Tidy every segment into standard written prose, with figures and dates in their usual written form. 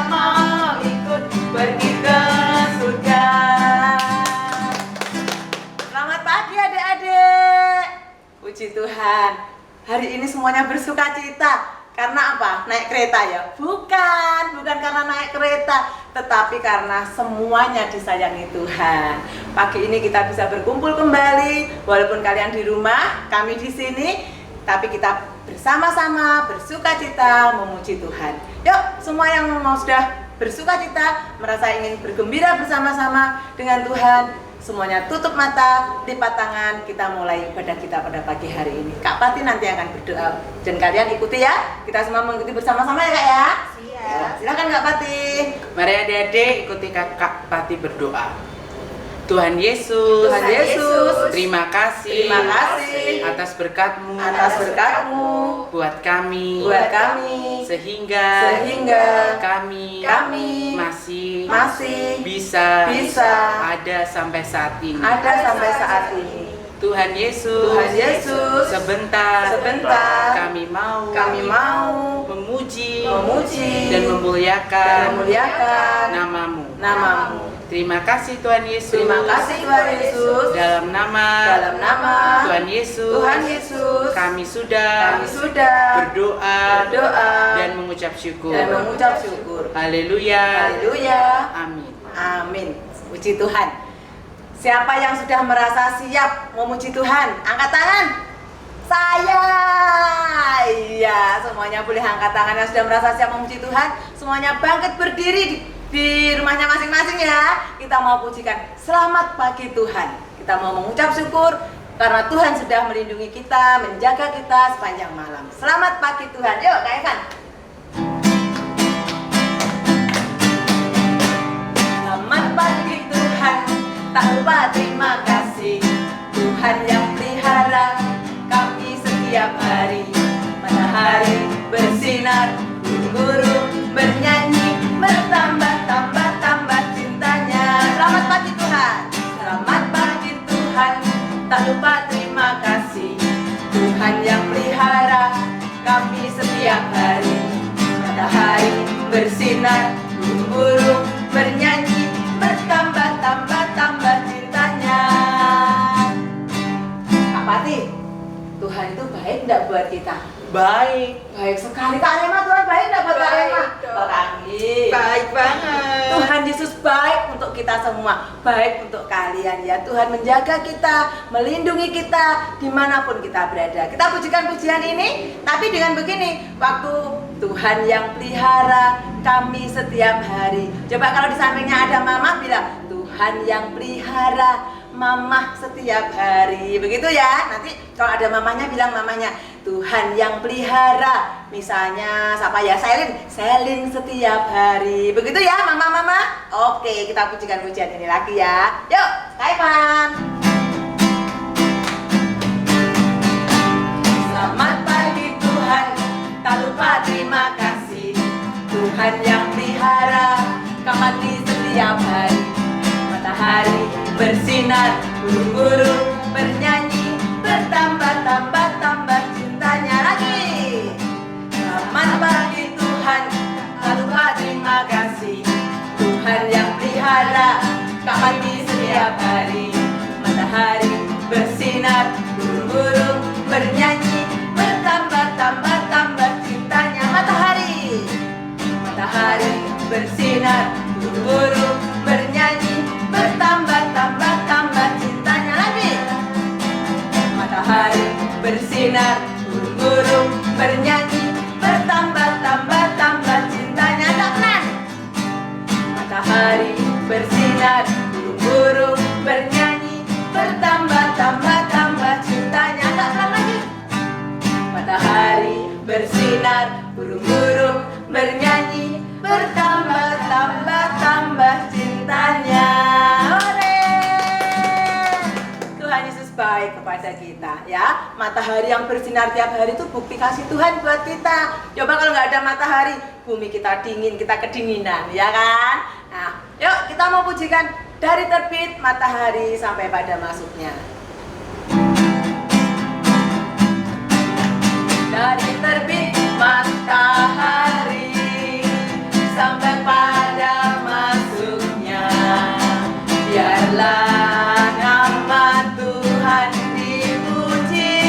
mau ikut pergi ke surga. Selamat pagi adik-adik. Puji Tuhan, hari ini semuanya bersuka cita. Karena apa? Naik kereta ya? Bukan karena naik kereta, tetapi karena semuanya disayangi Tuhan. Pagi ini kita bisa berkumpul kembali, walaupun kalian di rumah, kami di sini, tapi kita bersama-sama bersuka cita memuji Tuhan. Yuk, semua yang mau sudah bersuka cita, merasa ingin bergembira bersama-sama dengan Tuhan, semuanya tutup mata, lipat tangan, kita mulai ibadah kita pada pagi hari ini. Kak Pati nanti akan berdoa dan kalian ikuti ya. Kita semua mengikuti bersama-sama ya Kak ya. Siap. Silakan Kak Pati. Mari adik-adik ikuti Kak Pati berdoa. Tuhan Yesus, terima kasih atas berkat-Mu buat kami, sehingga kami masih bisa ada sampai saat ini. Tuhan Yesus, sebentar kami mau memuji dan memuliakan namamu. Terima kasih Tuhan Yesus. Dalam nama Tuhan Yesus, kami sudah berdoa dan mengucap syukur. Haleluya. Amin. Puji Tuhan. Siapa yang sudah merasa siap memuji Tuhan? Angkat tangan. Saya. Iya, semuanya boleh angkat tangan yang sudah merasa siap memuji Tuhan. Semuanya bangkit berdiri di rumahnya masing-masing ya. Kita mau pujikan selamat pagi Tuhan. Kita mau mengucap syukur karena Tuhan sudah melindungi kita, menjaga kita sepanjang malam. Selamat pagi Tuhan. Yuk Kak Evan. Selamat pagi Tuhan, tak lupa terima kasih Tuhan yang pelihara kami setiap hari. Matahari bersinar, burung bernyanyi, bertambah cintanya. Selamat pagi Tuhan. Selamat pagi Tuhan, tak lupa terima kasih Tuhan yang pelihara kami setiap hari. Matahari bersinar, burung bernyanyi, bertambah cintanya. Kak Pati, Tuhan itu baik enggak buat kita? Baik sekali. Kak Rema, Tuhan baik enggak buat Kak Rema? Baik banget. Tuhan Yesus baik untuk kita semua, baik untuk kalian ya. Tuhan menjaga kita, melindungi kita dimanapun kita berada. Kita pujikan pujian ini, tapi dengan begini, waktu Tuhan yang pelihara kami setiap hari. Coba kalau di sampingnya ada mama, bilang Tuhan yang pelihara Mama setiap hari, begitu ya. Nanti kalau ada mamanya, bilang mamanya Tuhan yang pelihara. Misalnya siapa ya, Selin setiap hari, begitu ya mama. Oke, kita pujikan pujian ini lagi ya. Yuk, Kaipan. Selamat pagi Tuhan, tak lupa terima kasih Tuhan yang pelihara kami setiap hari. Matahari bersinar, burung bernyanyi, bertambah cintanya lagi. Selamat pagi Tuhan, tak lupa terima kasih Tuhan yang pelihara kami setiap hari. Matahari bersinar, burung bernyanyi, bertambah cintanya. Matahari bersinar, burung bernyanyi, bertambah cintanya lagi. Matahari bersinar, burung bernyanyi, bertambah cintanya. Kanan. Matahari bersinar, burung bernyanyi, bertambah cintanya. Kanan lagi. Matahari bersinar, burung bernyanyi, bertambah cintanya. Tuhan Yesus baik kepada kita ya. Matahari yang bersinar tiap hari itu bukti kasih Tuhan buat kita. Coba kalau nggak ada matahari, bumi kita dingin, kita kedinginan, ya kan? Nah, yuk kita mau pujikan dari terbit matahari sampai pada masuknya. Dari terbit matahari sampai pada masuknya. Biarlah nama Tuhan dipuji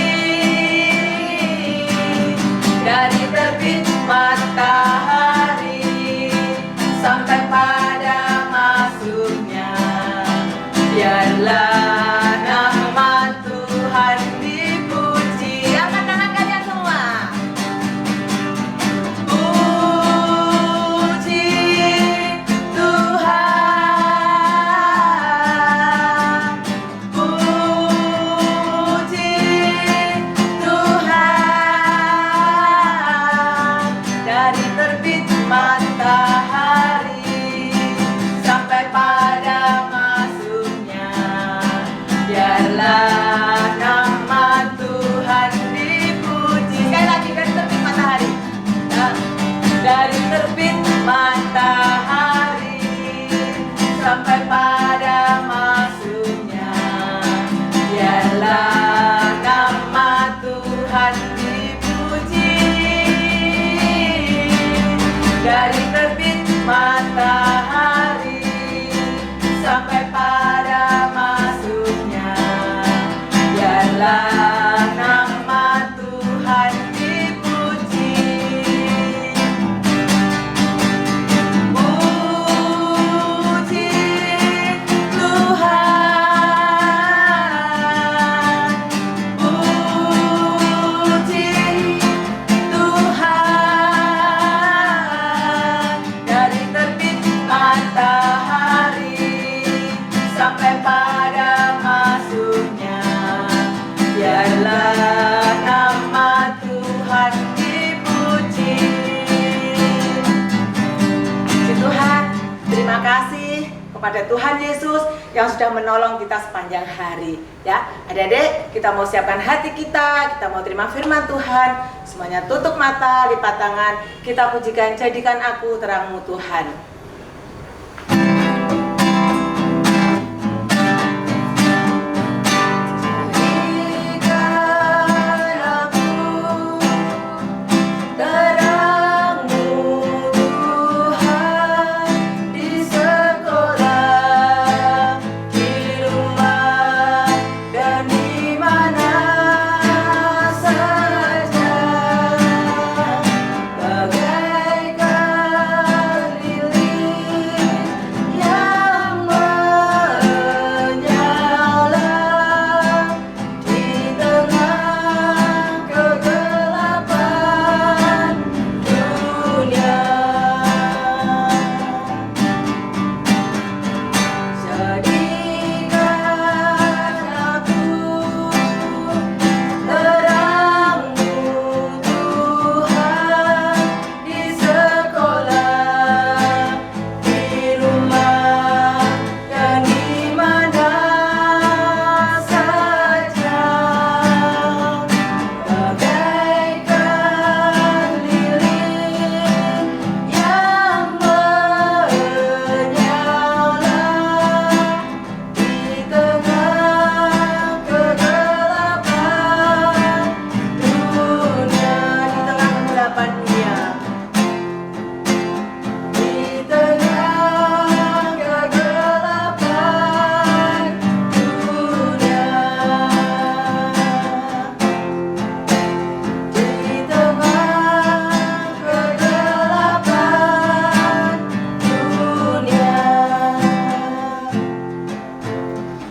dari terbit matahari sampai pada masuknya. Biarlah nama Tuhan dipuji. Angkat tangan kalian semua. Puji Tuhan, puji Tuhan, dari terbit matahari sampai pada masuknya. Biarlah nama Tuhan dipuji. Sekali lagi, dari terbit matahari. Dari terbit matahari sampai pada masuknya. Biarlah nama Tuhan dipuji. Dari terbit matahari sampai pada masuknya. Biarlah nama Tuhan dipuji. Puji Tuhan, puji Tuhan, dari terbit matahari sampai pada masuknya. Biarlah nama Tuhan dipuji. Puji Tuhan, terima kasih kepada Tuhan Yesus yang sudah menolong kita sepanjang hari. Ya, adik-adik, kita mau siapkan hati kita mau terima firman Tuhan. Semuanya tutup mata, lipat tangan, kita pujikan jadikan aku terangmu Tuhan.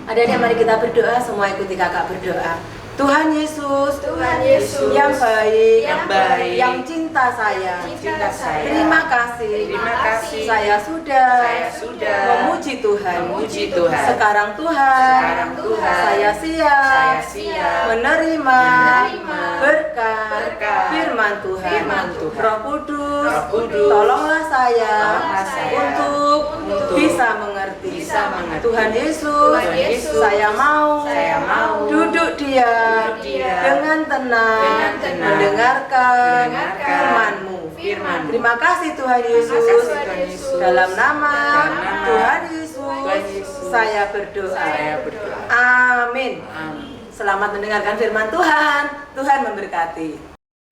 Adik-adik, mari kita berdoa, semua ikuti kakak berdoa. Tuhan Yesus, yang baik, yang cinta saya, terima kasih, saya sudah memuji Tuhan, sekarang Tuhan, saya siap menerima berkat firman Tuhan. Roh Kudus, tolonglah saya untuk bisa mengerti. Tuhan Yesus, saya mau duduk diam dengan tenang mendengarkan firman-Mu. Terima kasih Tuhan Yesus. Dalam nama Tuhan Yesus saya berdoa. Amin. Selamat mendengarkan firman Tuhan. Tuhan memberkati.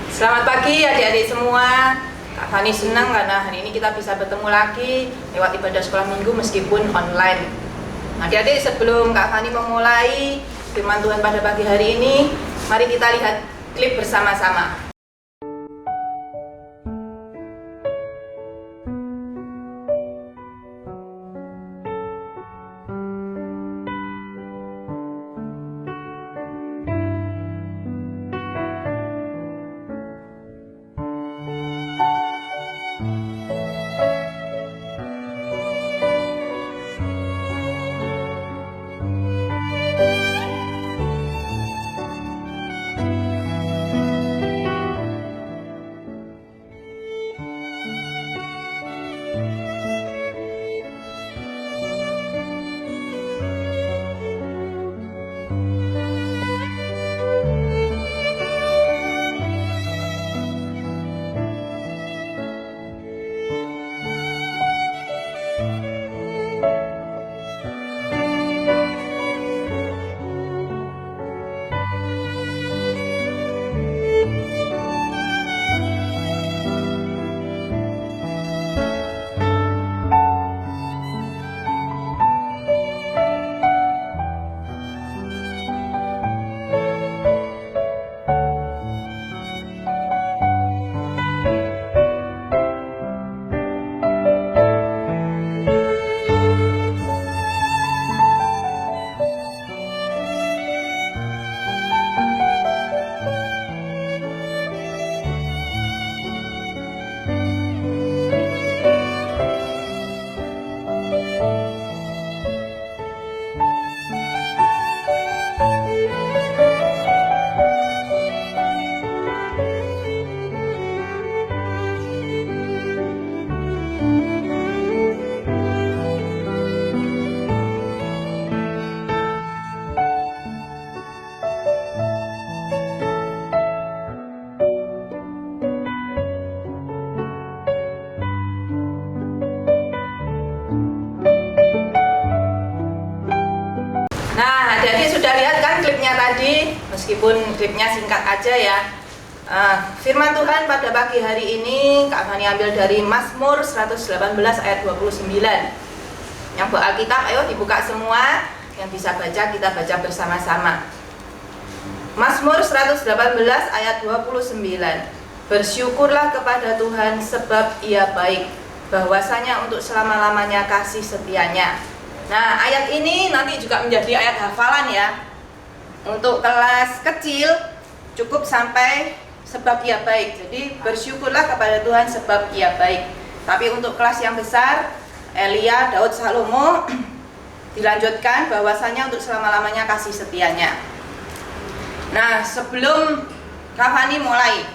Selamat pagi adik-adik semua. Kak Fani senang karena hari ini kita bisa bertemu lagi lewat ibadah sekolah minggu meskipun online. Nah, adik-adik, sebelum Kak Fani memulai firman Tuhan pada pagi hari ini, mari kita lihat klip bersama-sama. Jadi sudah lihat kan klipnya tadi, meskipun klipnya singkat aja ya. Firman Tuhan pada pagi hari ini Kak Fani ambil dari Mazmur 118 ayat 29. Yang bawa Alkitab, ayo dibuka semua. Yang bisa baca, kita baca bersama-sama. Mazmur 118 ayat 29. Bersyukurlah kepada Tuhan sebab Ia baik, bahwasanya untuk selama-lamanya kasih setianya. Nah, ayat ini nanti juga menjadi ayat hafalan ya. Untuk kelas kecil cukup sampai sebab Ia baik. Jadi bersyukurlah kepada Tuhan sebab Ia baik. Tapi untuk kelas yang besar, Elia, Daud, Salomo dilanjutkan bahwasanya untuk selama-lamanya kasih setianya. Nah, sebelum Kak Fani mulai,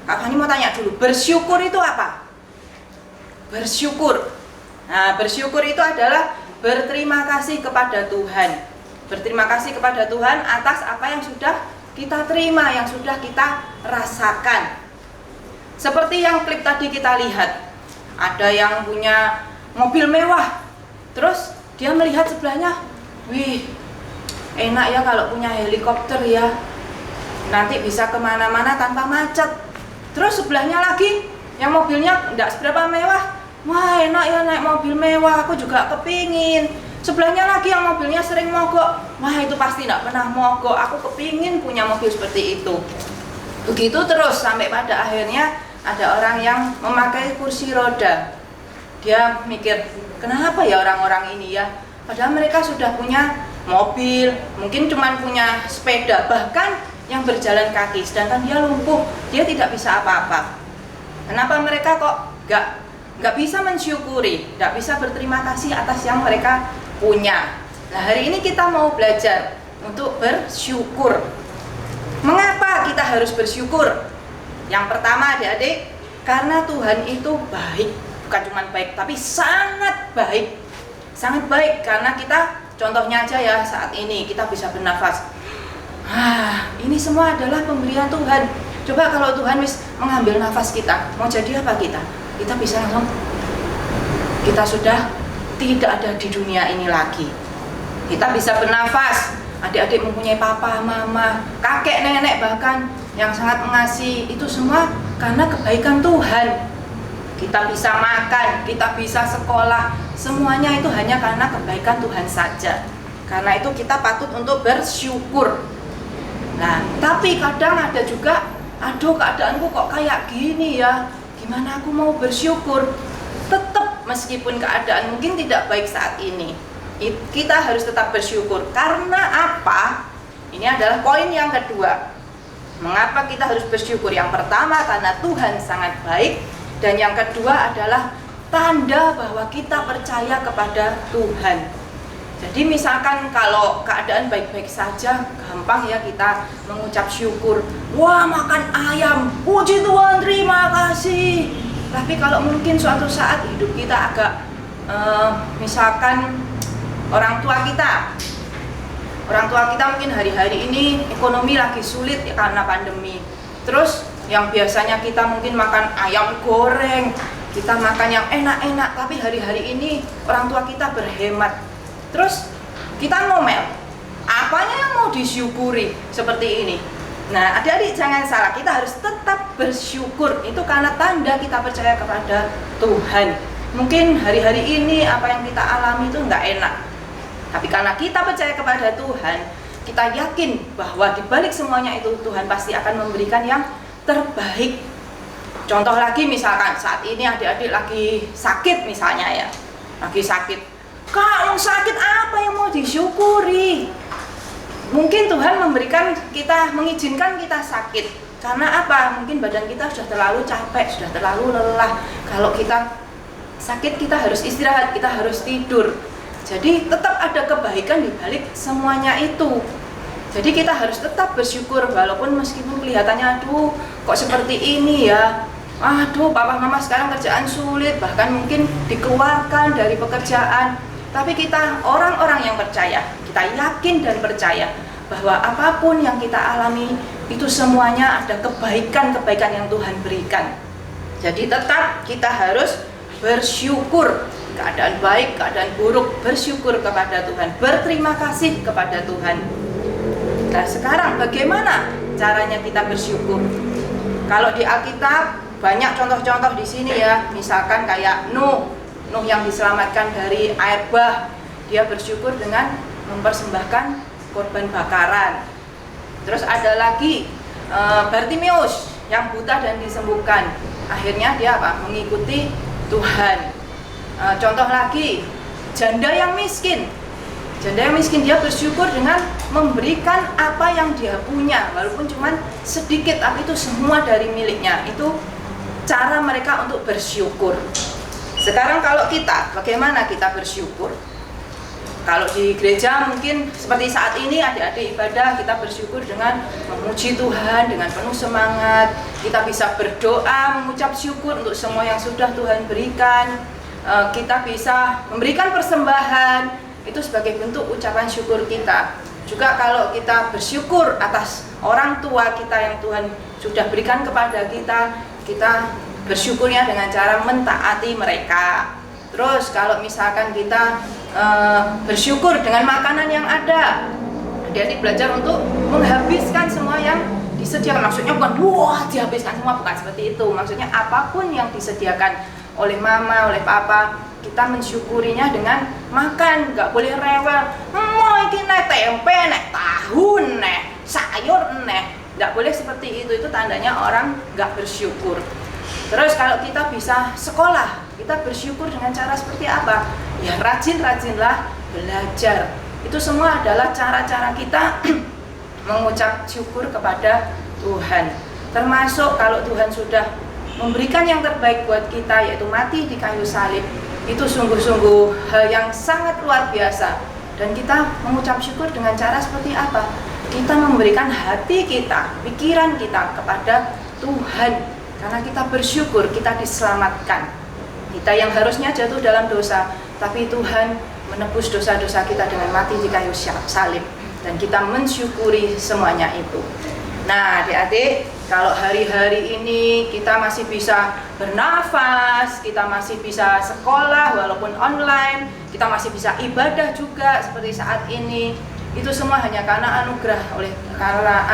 Kak Fani mau tanya dulu, bersyukur itu apa? Bersyukur. Nah, bersyukur itu adalah berterima kasih kepada Tuhan. Berterima kasih kepada Tuhan atas apa yang sudah kita terima, yang sudah kita rasakan. Seperti yang klip tadi kita lihat, ada yang punya mobil mewah, terus dia melihat sebelahnya, wih, enak ya kalau punya helikopter ya, nanti bisa kemana-mana tanpa macet. Terus sebelahnya lagi, yang mobilnya tidak seberapa mewah, wah enak ya naik mobil mewah, aku juga kepingin. Sebelahnya lagi yang mobilnya sering mogok, wah itu pasti tidak pernah mogok, aku kepingin punya mobil seperti itu. Begitu terus sampai pada akhirnya ada orang yang memakai kursi roda. Dia mikir, kenapa ya orang-orang ini ya, padahal mereka sudah punya mobil, mungkin cuma punya sepeda, bahkan yang berjalan kaki, sedangkan dia lumpuh, dia tidak bisa apa-apa. Kenapa mereka kok nggak bisa mensyukuri, nggak bisa berterima kasih atas yang mereka punya? Nah, hari ini kita mau belajar untuk bersyukur. Mengapa kita harus bersyukur? Yang pertama adik-adik, karena Tuhan itu baik. Bukan cuma baik, tapi sangat baik. Sangat baik, karena kita, contohnya aja ya, saat ini kita bisa bernafas. Ini semua adalah pemberian Tuhan. Coba kalau Tuhan mengambil nafas kita, mau jadi apa kita? Kita bisa langsung, kita sudah tidak ada di dunia ini lagi. Kita bisa bernafas. Adik-adik mempunyai papa, mama, kakek, nenek bahkan yang sangat mengasihi. Itu semua karena kebaikan Tuhan. kita bisa makan, kita bisa sekolah, semuanya itu hanya karena kebaikan Tuhan saja. Karena itu kita patut untuk bersyukur. Nah, tapi kadang ada juga, aduh keadaanku kok kayak gini ya, gimana aku mau bersyukur? Tetap meskipun keadaan mungkin tidak baik saat ini, kita harus tetap bersyukur. Karena apa? Ini adalah poin yang kedua. Mengapa kita harus bersyukur? Yang pertama karena Tuhan sangat baik, dan yang kedua adalah tanda bahwa kita percaya kepada Tuhan. Jadi misalkan kalau keadaan baik-baik saja, gampang ya kita mengucap syukur. Wah, makan ayam, puji Tuhan, terima kasih. Tapi kalau mungkin suatu saat hidup kita agak misalkan orang tua kita mungkin hari-hari ini ekonomi lagi sulit ya karena pandemi. Terus yang biasanya kita mungkin makan ayam goreng, kita makan yang enak-enak, tapi hari-hari ini orang tua kita berhemat. Terus kita ngomel, apanya yang mau disyukuri seperti ini? Nah, adik-adik jangan salah, kita harus tetap bersyukur. Itu karena tanda kita percaya kepada Tuhan. Mungkin hari-hari ini apa yang kita alami itu nggak enak, tapi karena kita percaya kepada Tuhan, kita yakin bahwa di balik semuanya itu Tuhan pasti akan memberikan yang terbaik. Contoh lagi misalkan saat ini adik-adik lagi sakit misalnya ya, lagi sakit. Kak, sakit apa yang mau disyukuri? Mungkin Tuhan mengizinkan kita sakit. Karena apa? Mungkin badan kita sudah terlalu capek, sudah terlalu lelah. Kalau kita sakit, kita harus istirahat, kita harus tidur. Jadi tetap ada kebaikan di balik semuanya itu. Jadi kita harus tetap bersyukur walaupun meskipun kelihatannya aduh kok seperti ini ya. Aduh, papa mama sekarang kerjaan sulit, bahkan mungkin dikeluarkan dari pekerjaan. Tapi kita orang-orang yang percaya, kita yakin dan percaya bahwa apapun yang kita alami itu semuanya ada kebaikan-kebaikan yang Tuhan berikan. Jadi tetap kita harus bersyukur, keadaan baik, keadaan buruk, bersyukur kepada Tuhan, berterima kasih kepada Tuhan. Nah, sekarang bagaimana caranya kita bersyukur? Kalau di Alkitab banyak contoh-contoh di sini ya, misalkan kayak Nuh yang diselamatkan dari air bah, dia bersyukur dengan mempersembahkan korban bakaran. Terus ada lagi Bartimeus yang buta dan disembuhkan, akhirnya dia apa? Mengikuti Tuhan. Contoh lagi janda yang miskin dia bersyukur dengan memberikan apa yang dia punya, walaupun cuma sedikit, tapi itu semua dari miliknya. Itu cara mereka untuk bersyukur. Sekarang kalau kita, bagaimana kita bersyukur? Kalau di gereja mungkin seperti saat ini adik-adik ibadah, kita bersyukur dengan memuji Tuhan dengan penuh semangat. Kita bisa berdoa, mengucap syukur untuk semua yang sudah Tuhan berikan. Kita bisa memberikan persembahan, itu sebagai bentuk ucapan syukur kita. Juga kalau kita bersyukur atas orang tua kita yang Tuhan sudah berikan kepada kita, kita bersyukurnya dengan cara mentaati mereka. Terus kalau misalkan kita bersyukur dengan makanan yang ada, adik-adik belajar untuk menghabiskan semua yang disediakan. Maksudnya bukan wah dihabiskan semua, bukan seperti itu. Maksudnya apapun yang disediakan oleh mama, oleh papa, kita mensyukurinya dengan makan. Nggak boleh rewel, mau ini tempe, tahu, sayur, nggak boleh seperti itu. Itu tandanya orang nggak bersyukur. Terus kalau kita bisa sekolah, kita bersyukur dengan cara seperti apa? Ya rajin-rajinlah belajar. Itu semua adalah cara-cara kita mengucap syukur kepada Tuhan. Termasuk kalau Tuhan sudah memberikan yang terbaik buat kita, yaitu mati di kayu salib. Itu sungguh-sungguh hal yang sangat luar biasa. Dan kita mengucap syukur dengan cara seperti apa? Kita memberikan hati kita, pikiran kita kepada Tuhan. Karena kita bersyukur, kita diselamatkan. Kita yang harusnya jatuh dalam dosa, tapi Tuhan menebus dosa-dosa kita dengan mati di kayu salib. Dan kita mensyukuri semuanya itu. Nah adik-adik, kalau hari-hari ini kita masih bisa bernafas, kita masih bisa sekolah walaupun online, kita masih bisa ibadah juga seperti saat ini, itu semua hanya karena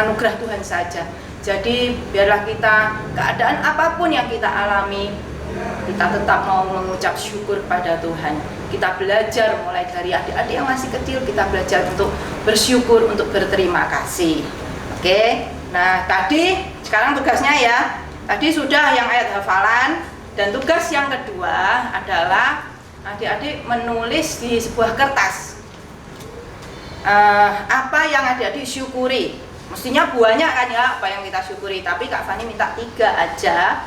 anugerah Tuhan saja. Jadi biarlah kita, keadaan apapun yang kita alami, Kita tetap mau mengucap syukur pada Tuhan. Kita belajar mulai dari adik-adik yang masih kecil, kita belajar untuk bersyukur, untuk berterima kasih. Oke, nah tadi sekarang tugasnya ya. Tadi sudah yang ayat hafalan, dan tugas yang kedua adalah adik-adik menulis di sebuah kertas apa yang adik-adik syukuri. Mestinya banyak kan ya apa yang kita syukuri, tapi Kak Fani minta 3 aja.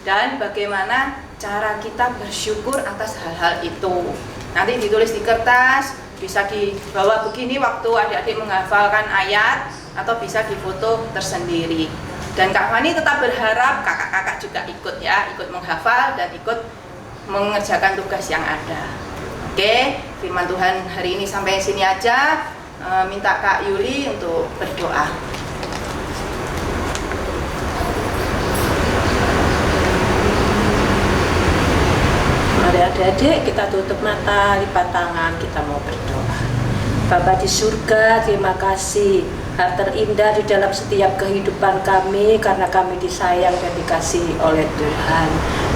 Dan bagaimana cara kita bersyukur atas hal-hal itu. Nanti ditulis di kertas, bisa dibawa begini waktu adik-adik menghafalkan ayat, atau bisa difoto tersendiri. Dan Kak Fani tetap berharap kakak-kakak juga ikut ya, ikut menghafal dan ikut mengerjakan tugas yang ada. Oke, firman Tuhan hari ini sampai sini aja. Minta Kak Yuli untuk berdoa. Mari adik-adik kita tutup mata, lipat tangan, kita mau berdoa. Bapa di surga, terima kasih hal terindah di dalam setiap kehidupan kami karena kami disayang dan dikasihi oleh Tuhan.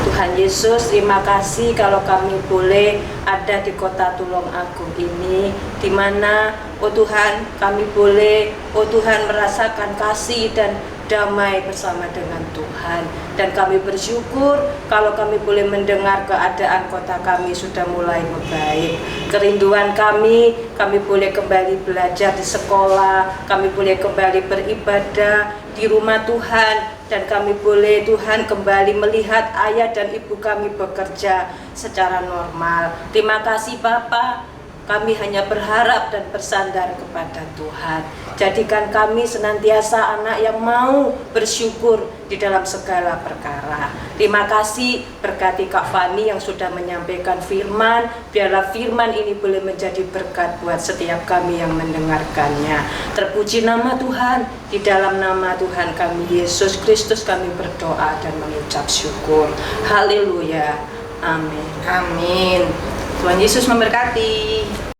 Tuhan Yesus, terima kasih kalau kami boleh ada di kota Tulungagung ini, di mana oh Tuhan kami boleh oh Tuhan merasakan kasih dan damai bersama dengan Tuhan. Dan kami bersyukur kalau kami boleh mendengar keadaan kota kami sudah mulai membaik. Kerinduan kami boleh kembali belajar di sekolah, kami boleh kembali beribadah di rumah Tuhan, dan kami boleh Tuhan kembali melihat ayah dan ibu kami bekerja secara normal. Terima kasih Bapak. Kami hanya berharap dan bersandar kepada Tuhan. Jadikan kami senantiasa anak yang mau bersyukur di dalam segala perkara. Terima kasih, berkati Kak Fani yang sudah menyampaikan firman. Biarlah firman ini boleh menjadi berkat buat setiap kami yang mendengarkannya. Terpuji nama Tuhan. Di dalam nama Tuhan kami Yesus Kristus kami berdoa dan mengucap syukur. Haleluya. Amin. Amin. Tuhan Yesus memberkati.